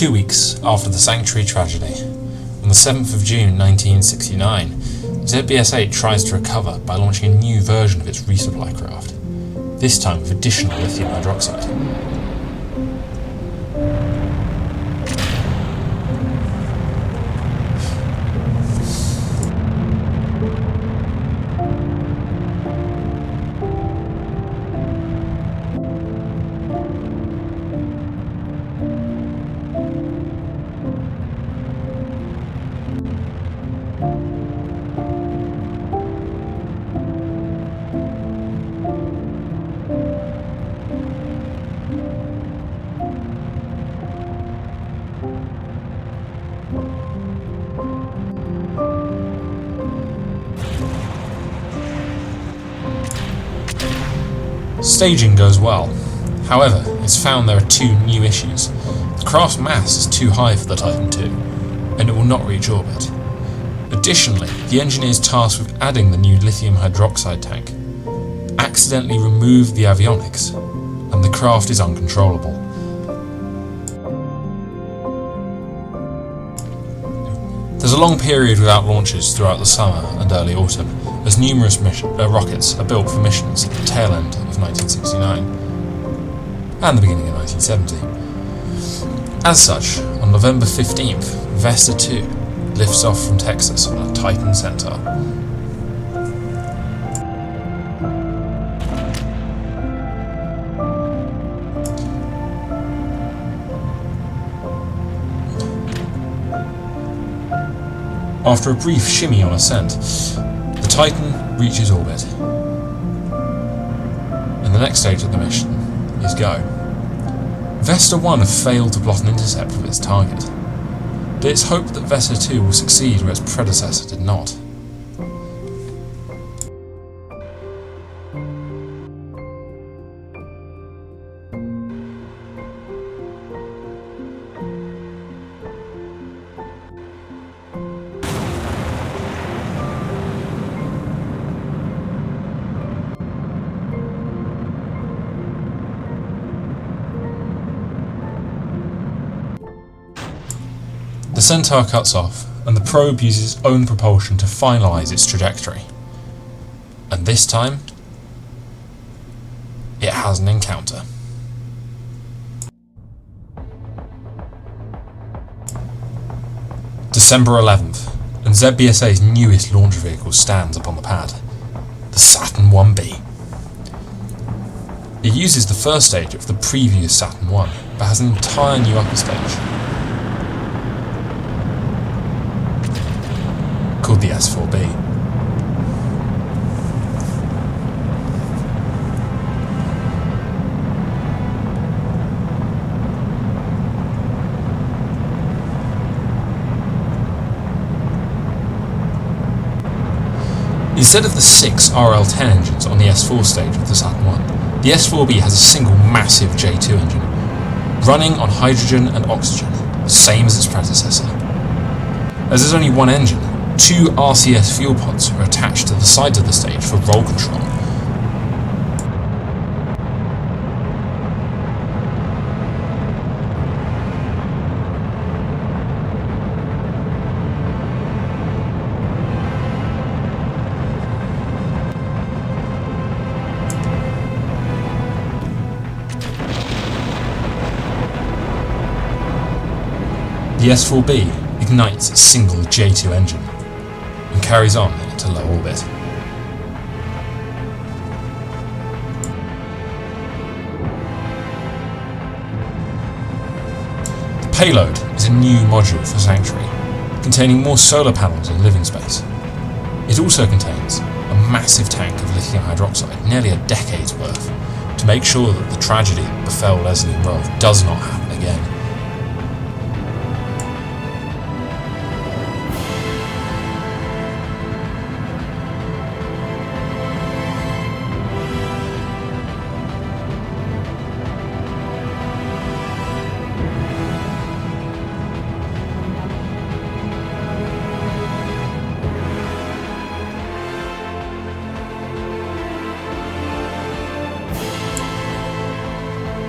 2 weeks after the Sanctuary tragedy, on the 7th of June 1969, ZBSA tries to recover by launching a new version of its resupply craft, this time with additional lithium hydroxide. Staging goes well. However, it's found there are two new issues. The craft's mass is too high for the Titan II, and it will not reach orbit. Additionally, the engineers tasked with adding the new lithium hydroxide tank accidentally removed the avionics, and the craft is uncontrollable. There's a long period without launches throughout the summer and early autumn, as numerous rockets are built for missions at the tail end of 1969 and the beginning of 1970. As such, on November 15th, Vesta 2 lifts off from Texas on a Titan Centaur. After a brief shimmy on ascent, the Titan reaches orbit, and the next stage of the mission is go. Vesta 1 failed to plot an intercept with its target, but it's hoped that Vesta 2 will succeed where its predecessor did not. The Centaur cuts off, and the probe uses its own propulsion to finalise its trajectory. And this time, it has an encounter. December 11th, and ZBSA's newest launch vehicle stands upon the pad, the Saturn IB. It uses the first stage of the previous Saturn I, but has an entire new upper stage, called the S4B. Instead of the 6 RL-10 engines on the S4 stage of the Saturn I, the S4B has a single massive J2 engine, running on hydrogen and oxygen, same as its predecessor. As there's only one engine, 2 RCS fuel pods are attached to the sides of the stage for roll control. The S4B ignites its single J2 engine and carries on into low orbit. The payload is a new module for Sanctuary, containing more solar panels and living space. It also contains a massive tank of lithium hydroxide, nearly a decade's worth, to make sure that the tragedy that befell Leslie and Rolf does not happen again.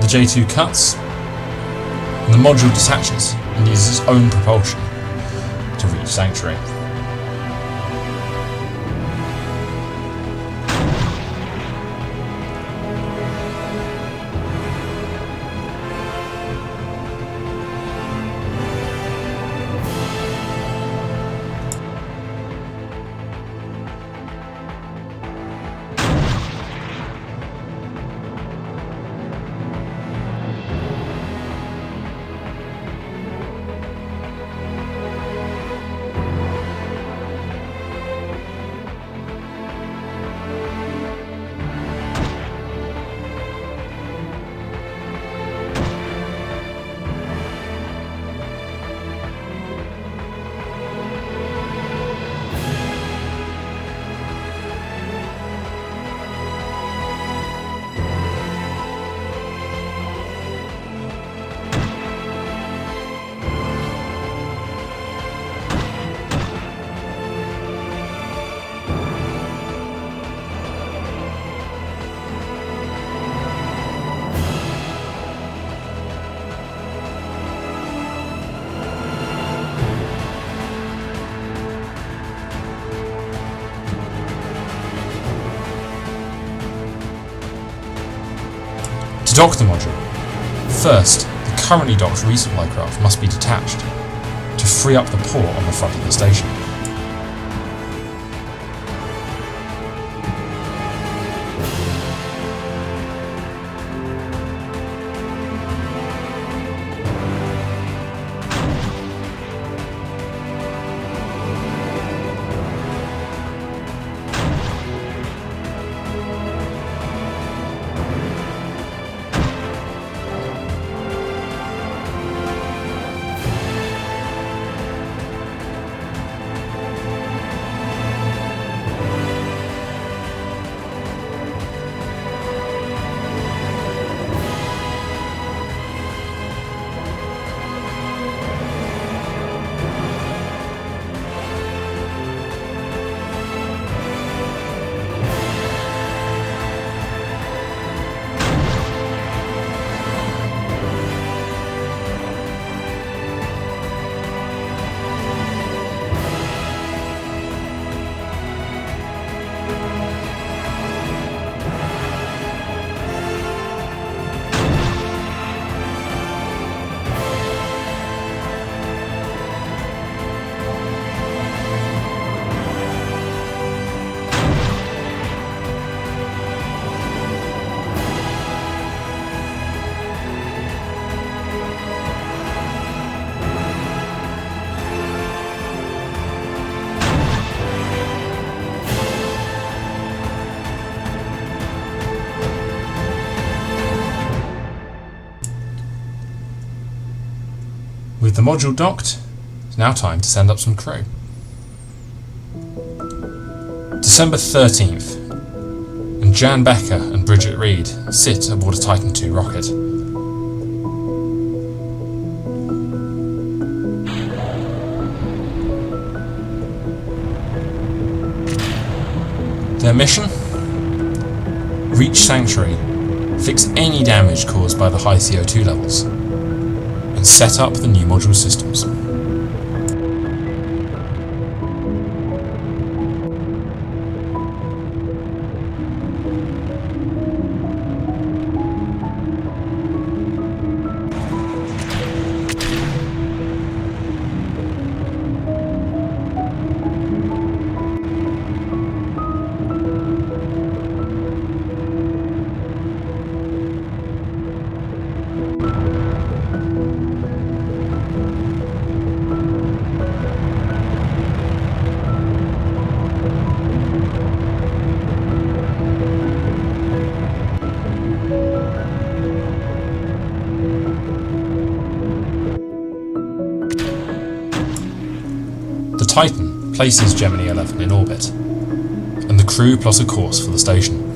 The J2 cuts, and the module detaches and uses its own propulsion to reach Sanctuary. To dock the module, first, the currently docked resupply craft must be detached to free up the port on the front of the station. With the module docked, it's now time to send up some crew. December 13th, and Jan Becker and Bridget Reed sit aboard a Titan II rocket. Their mission? Reach Sanctuary, fix any damage caused by the high CO2 levels, and set up the new module systems. The Titan places Gemini 11 in orbit, and the crew plot a course for the station.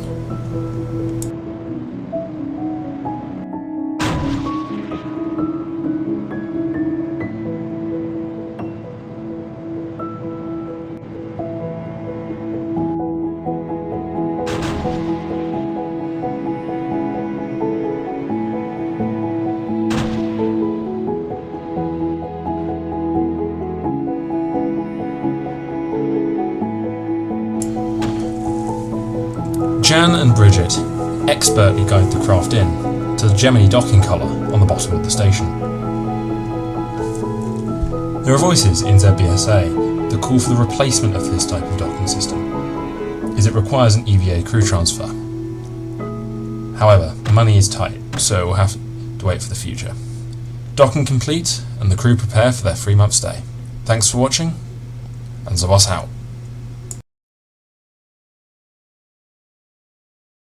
Jan and Bridget expertly guide the craft in to the Gemini docking collar on the bottom of the station. There are voices in ZBSA that call for the replacement of this type of docking system, as it requires an EVA crew transfer. However, money is tight, so we'll have to wait for the future. Docking complete, and the crew prepare for their 3-month stay. Thanks for watching, and Xmas out.